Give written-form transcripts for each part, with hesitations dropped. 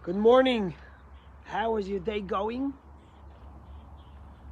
Good morning. How is your day going?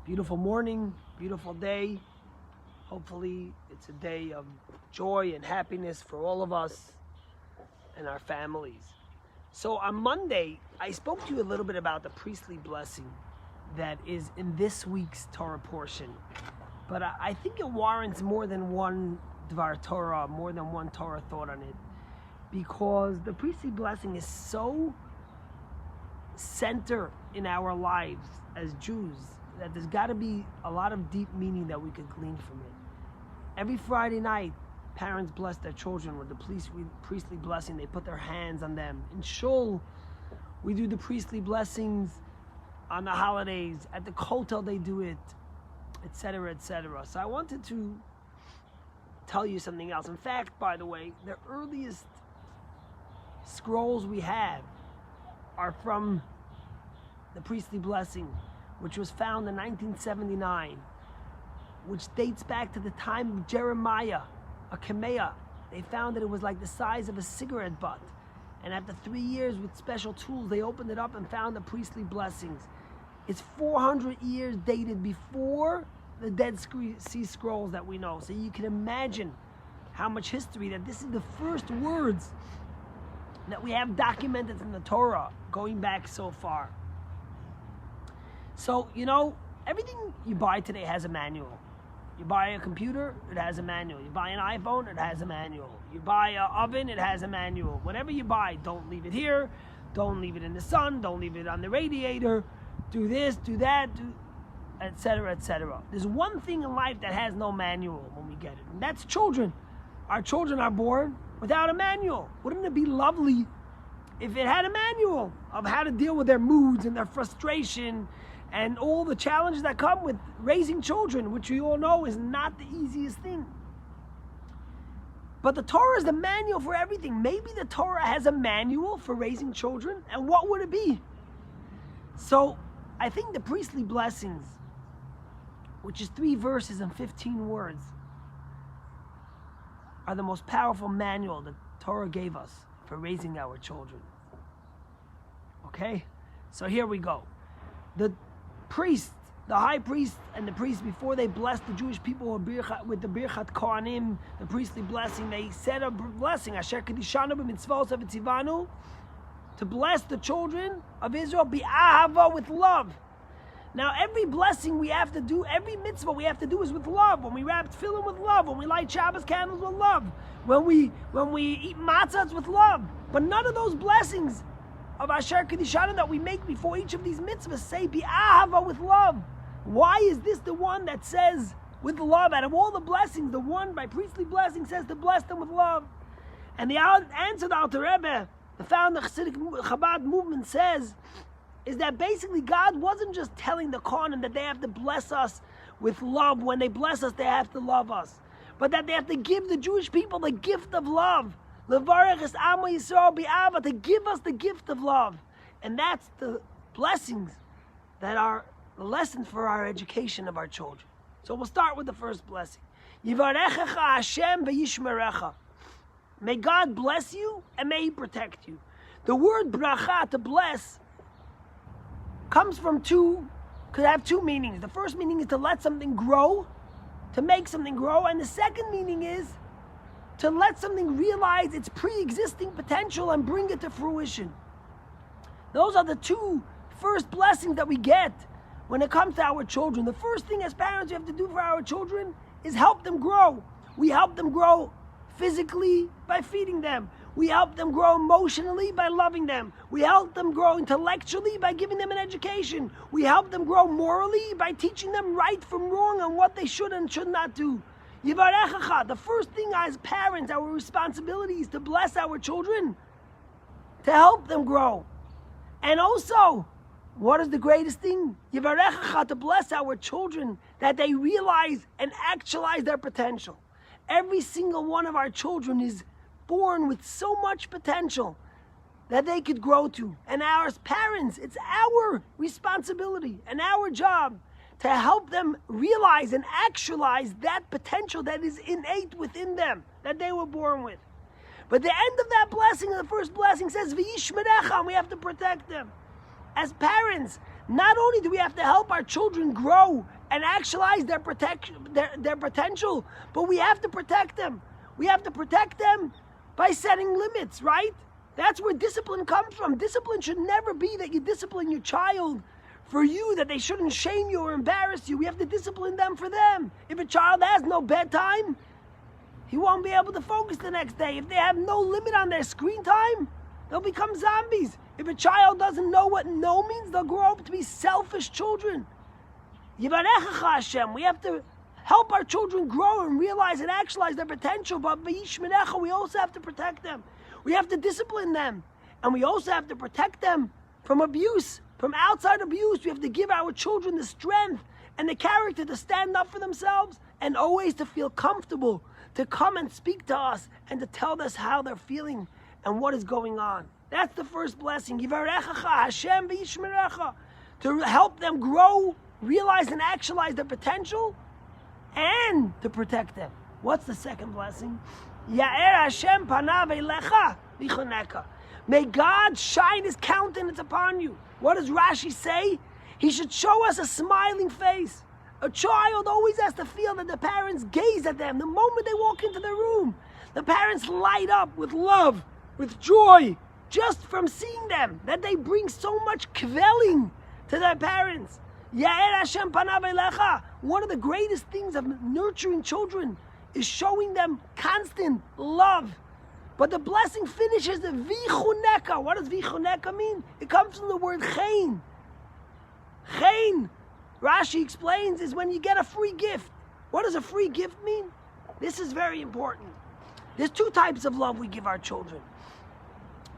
Beautiful morning, beautiful day. Hopefully it's a day of joy and happiness for all of us and our families. So on Monday, I spoke to you a little bit about the priestly blessing that is in this week's Torah portion. But I think it warrants more than one Dvar Torah, more than one Torah thought on it. Because the priestly blessing is so center in our lives as Jews that there's got to be a lot of deep meaning that we could glean from it. Every Friday night, parents bless their children with the priestly blessing. They put their hands on them. In Shul, we do the priestly blessings on the holidays. At the kotel, they do it, etc., etc. So I wanted to tell you something else. In fact, by the way, the earliest scrolls we have are from the priestly blessing, which was found in 1979, which dates back to the time of Jeremiah, a Kamea. They found that it was like the size of a cigarette butt. And after 3 years with special tools, they opened it up and found the priestly blessings. It's 400 years dated before the Dead Sea Scrolls that we know. So you can imagine how much history, that this is the first words that we have documented in the Torah going back so far. So, everything you buy today has a manual. You buy a computer, it has a manual. You buy an iPhone, it has a manual. You buy an oven, it has a manual. Whatever you buy, don't leave it here, don't leave it in the sun, don't leave it on the radiator, do this, do that, etc., etc. There's one thing in life that has no manual when we get it, and that's children. Our children are born without a manual. Wouldn't it be lovely if it had a manual of how to deal with their moods and their frustration and all the challenges that come with raising children, which we all know is not the easiest thing. But the Torah is the manual for everything. Maybe the Torah has a manual for raising children, and what would it be? So I think the priestly blessings, which is 3 verses and 15 words, are the most powerful manual that Torah gave us for raising our children. Okay? So here we go. The priest, the high priest and the priest, before they blessed the Jewish people with the Birchat Kohanim, the priestly blessing, they said a blessing, Asher Kedishanu b'mitzvos v'tzivanu, to bless the children of Israel, bi'ahava, with love. Now, every blessing we have to do, every mitzvah we have to do is with love. When we wrap tefillin with love, when we light Shabbos candles with love, when we eat matzah, it's with love. But none of those blessings of Asher Kedishanu that we make before each of these mitzvahs say bi'ahava, with love. Why is this the one that says with love? Out of all the blessings, the one by priestly blessing says to bless them with love. And the answer to Alter Rebbe, the founder of the Chassidic Chabad movement, says is that basically God wasn't just telling the Kohanim that they have to bless us with love. When they bless us, they have to love us. But that they have to give the Jewish people the gift of love. Levarech es Amo Yisrael bi'ava, to give us the gift of love. And that's the blessings that are the lessons for our education of our children. So we'll start with the first blessing. Yivarechecha Hashem v'yishmerecha. May God bless you and may He protect you. The word bracha, to bless, comes from could have two meanings. The first meaning is to let something grow, to make something grow, and the second meaning is to let something realize its pre-existing potential and bring it to fruition. Those are the two first blessings that we get when it comes to our children. The first thing as parents we have to do for our children is help them grow. We help them grow physically by feeding them. We help them grow emotionally by loving them. We help them grow intellectually by giving them an education. We help them grow morally by teaching them right from wrong and what they should and should not do. Yivarechecha, the first thing as parents, our responsibility is to bless our children, to help them grow. And also, what is the greatest thing? Yivarechecha, to bless our children, that they realize and actualize their potential. Every single one of our children is born with so much potential that they could grow to. And as parents, it's our responsibility and our job to help them realize and actualize that potential that is innate within them, that they were born with. But the end of that blessing, the first blessing says, V'yishmerecha, and we have to protect them. As parents, not only do we have to help our children grow and actualize their potential, but we have to protect them. We have to protect them by setting limits, right? That's where discipline comes from. Discipline should never be that you discipline your child for you, that they shouldn't shame you or embarrass you. We have to discipline them for them. If a child has no bedtime, he won't be able to focus the next day. If they have no limit on their screen time, they'll become zombies. If a child doesn't know what no means, they'll grow up to be selfish children. Yivarechecha Hashem. We have to help our children grow and realize and actualize their potential, but v'yishmerecha, we also have to protect them. We have to discipline them. And we also have to protect them from abuse, from outside abuse. We have to give our children the strength and the character to stand up for themselves and always to feel comfortable to come and speak to us and to tell us how they're feeling and what is going on. That's the first blessing. Yivarechecha Hashem v'yishmerecha. To help them grow, realize and actualize their potential, and to protect them. What's the second blessing? Ya'er Hashem panav elecha v'choneka. May God shine His countenance upon you. What does Rashi say? He should show us a smiling face. A child always has to feel that the parents gaze at them. The moment they walk into the room, the parents light up with love, with joy, just from seeing them, that they bring so much kveling to their parents. Ya'er Hashem panav elecha. One of the greatest things of nurturing children is showing them constant love. But the blessing finishes the vichuneka. What does vichuneka mean? It comes from the word chen. Chen, Rashi explains, is when you get a free gift. What does a free gift mean? This is very important. There's two types of love we give our children.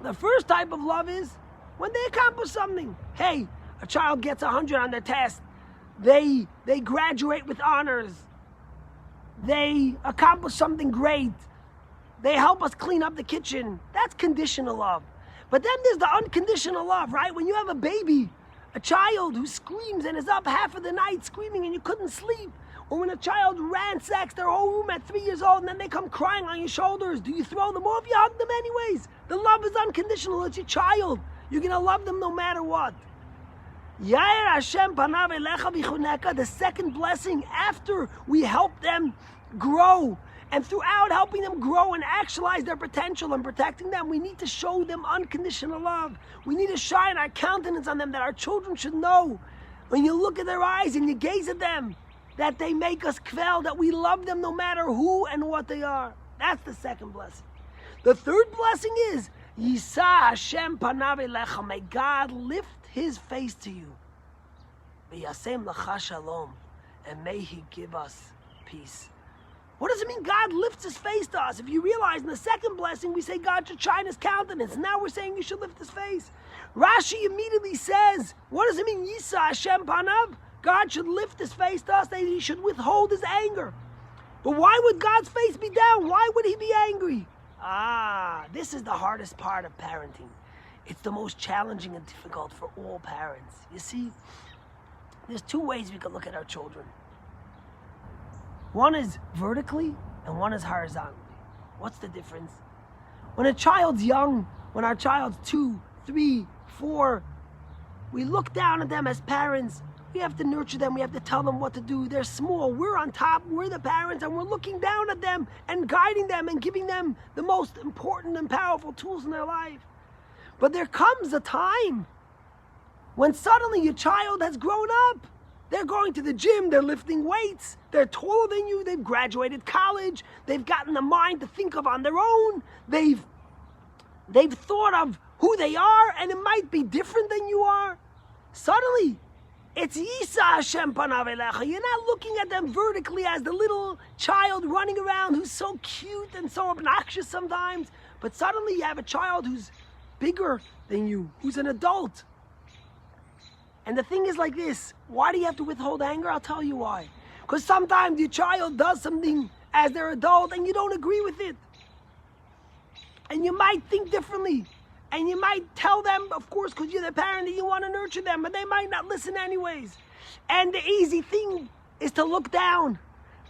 The first type of love is when they accomplish something. Hey, a child gets 100 on their test. They graduate with honors. They accomplish something great. They help us clean up the kitchen. That's conditional love. But then there's the unconditional love, right? When you have a baby, a child who screams and is up half of the night screaming and you couldn't sleep. Or when a child ransacks their whole room at 3 years old and then they come crying on your shoulders, do you throw them off? You hug them anyways. The love is unconditional. It's your child. You're going to love them no matter what. Ya'er Hashem panav elecha v'choneka. The second blessing after we help them grow, and throughout helping them grow and actualize their potential and protecting them, we need to show them unconditional love. We need to shine our countenance on them, that our children should know when you look at their eyes and you gaze at them, that they make us kvel, that we love them no matter who and what they are. That's the second blessing. The third blessing is Yisa Hashem panav elecha. May God lift His face to you. V'yasem lacha shalom. And may He give us peace. What does it mean God lifts His face to us? If you realize in the second blessing we say God should shine His countenance. Now we're saying He should lift His face. Rashi immediately says, what does it mean Yisa Hashem panav? God should lift His face to us, that He should withhold His anger. But why would God's face be down? Why would He be angry? This is the hardest part of parenting. It's the most challenging and difficult for all parents. You see, there's two ways we can look at our children. One is vertically and one is horizontally. What's the difference? When a child's young, when our child's 2, 3, 4, we look down at them as parents. We have to nurture them. We have to tell them what to do. They're small. We're on top. We're the parents, and we're looking down at them and guiding them and giving them the most important and powerful tools in their life. But there comes a time when suddenly your child has grown up. They're going to the gym, they're lifting weights, they're taller than you, they've graduated college, they've gotten the mind to think of on their own, they've thought of who they are, and it might be different than you are. Suddenly, it's Yisa Hashem panav elecha. You're not looking at them vertically as the little child running around who's so cute and so obnoxious sometimes, but suddenly you have a child who's bigger than you, who's an adult. And the thing is like this, why do you have to withhold anger? I'll tell you why. Because sometimes your child does something as their adult and you don't agree with it. And you might think differently. And you might tell them, of course, because you're the parent, that you want to nurture them, but they might not listen anyways. And the easy thing is to look down,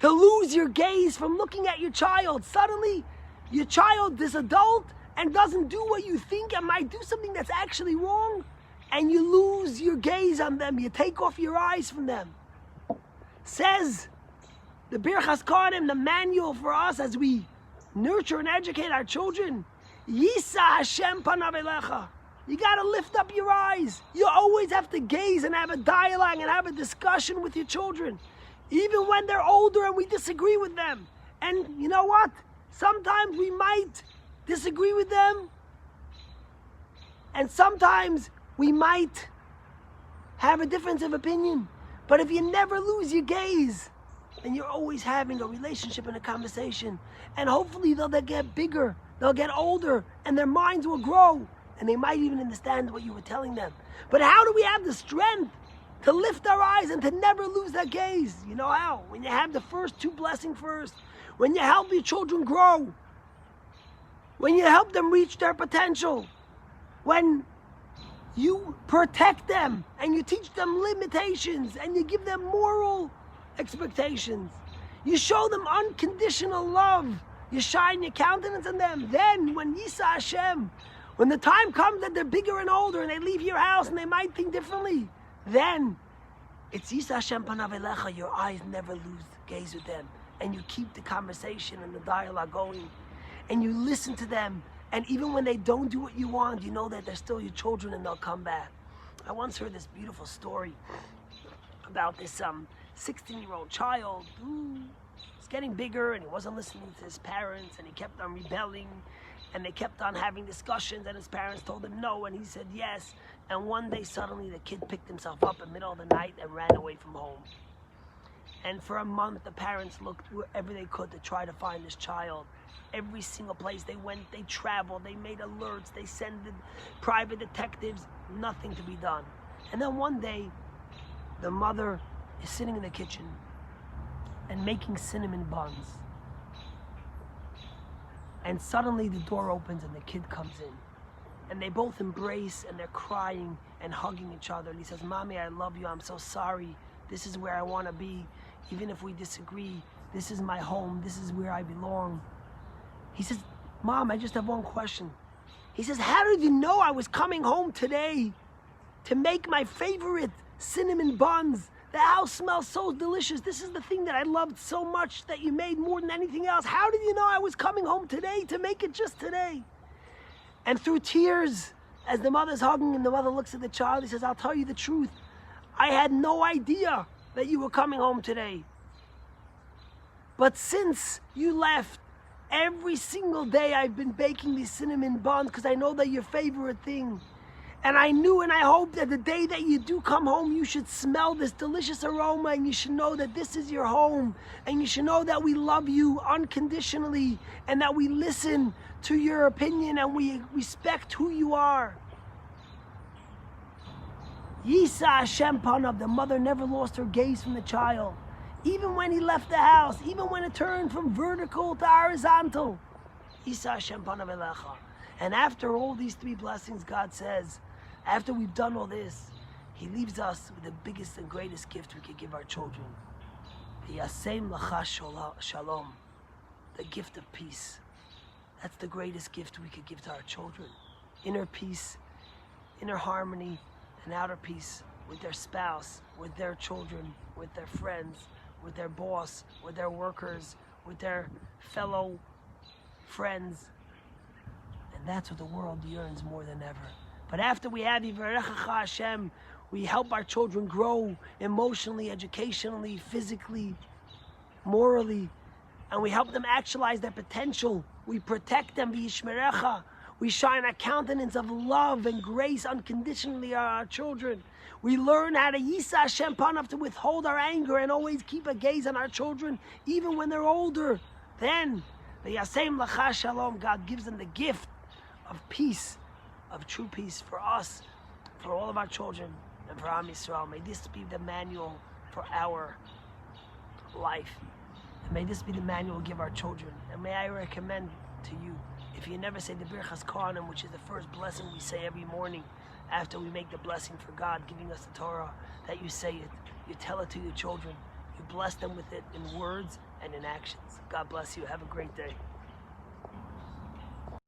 to lose your gaze from looking at your child. Suddenly, your child, this adult, and doesn't do what you think and might do something that's actually wrong, and you lose your gaze on them, you take off your eyes from them. Says the Birchas Kohanim, the manual for us as we nurture and educate our children, Yisa Hashem panav elecha. You got to lift up your eyes. You always have to gaze and have a dialogue and have a discussion with your children, even when they're older and we disagree with them. And you know what? Sometimes we might disagree with them, and sometimes we might have a difference of opinion. But if you never lose your gaze, then you're always having a relationship and a conversation. And hopefully they'll get bigger, they'll get older, and their minds will grow. And they might even understand what you were telling them. But how do we have the strength to lift our eyes and to never lose that gaze? You know how? When you have the first two blessings first. When you help your children grow. When you help them reach their potential. When you protect them and you teach them limitations and you give them moral expectations. You show them unconditional love. You shine your countenance on them. Then when Yisa Hashem, when the time comes that they're bigger and older and they leave your house and they might think differently, then it's Yisa Hashem panav elecha. Your eyes never lose gaze with them. And you keep the conversation and the dialogue going. And you listen to them. And even when they don't do what you want, you know that they're still your children and they'll come back. I once heard this beautiful story about this 16-year-old child who was getting bigger and he wasn't listening to his parents and he kept on rebelling. And they kept on having discussions and his parents told him no and he said yes. And one day suddenly the kid picked himself up in the middle of the night and ran away from home. And for a month the parents looked wherever they could to try to find this child. Every single place they went, they traveled, they made alerts, they sent private detectives, nothing to be done. And then one day the mother is sitting in the kitchen and making cinnamon buns. And suddenly the door opens and the kid comes in. And they both embrace and they're crying and hugging each other. And he says, Mommy, I love you. I'm so sorry. This is where I want to be. Even if we disagree, this is my home. This is where I belong. He says, Mom, I just have one question. He says, how did you know I was coming home today to make my favorite cinnamon buns? The house smells so delicious. This is the thing that I loved so much that you made more than anything else. How did you know I was coming home today to make it just today? And through tears, as the mother's hugging and the mother looks at the child, he says, I'll tell you the truth. I had no idea that you were coming home today. But since you left, every single day I've been baking these cinnamon buns because I know they're your favorite thing. And I knew and I hope that the day that you do come home, you should smell this delicious aroma and you should know that this is your home. And you should know that we love you unconditionally and that we listen to your opinion and we respect who you are. Yisa Hashem panav, the mother never lost her gaze from the child. Even when he left the house, even when it turned from vertical to horizontal. Yisa Hashem panav elecha. And after all these three blessings, God says, after we've done all this, He leaves us with the biggest and greatest gift we could give our children. The Yasem Lacha Shalom, the gift of peace. That's the greatest gift we could give to our children. Inner peace, inner harmony, and outer peace with their spouse, with their children, with their friends, with their boss, with their workers, with their fellow friends. And that's what the world yearns more than ever. But after we have Yivarechecha Hashem, we help our children grow emotionally, educationally, physically, morally, and we help them actualize their potential. We protect them, v'yishmerecha. We shine a countenance of love and grace unconditionally on our children. We learn how to Yisa Hashem panav, to withhold our anger and always keep a gaze on our children, even when they're older. Then, the Yasem Lacha Shalom, God gives them the gift of peace, of true peace for us, for all of our children, and for Am Yisrael. May this be the manual for our life. And may this be the manual we give our children. And may I recommend to you, if you never say the Birchas Kohanim, which is the first blessing we say every morning after we make the blessing for God giving us the Torah, that you say it, you tell it to your children, you bless them with it in words and in actions. God bless you. Have a great day.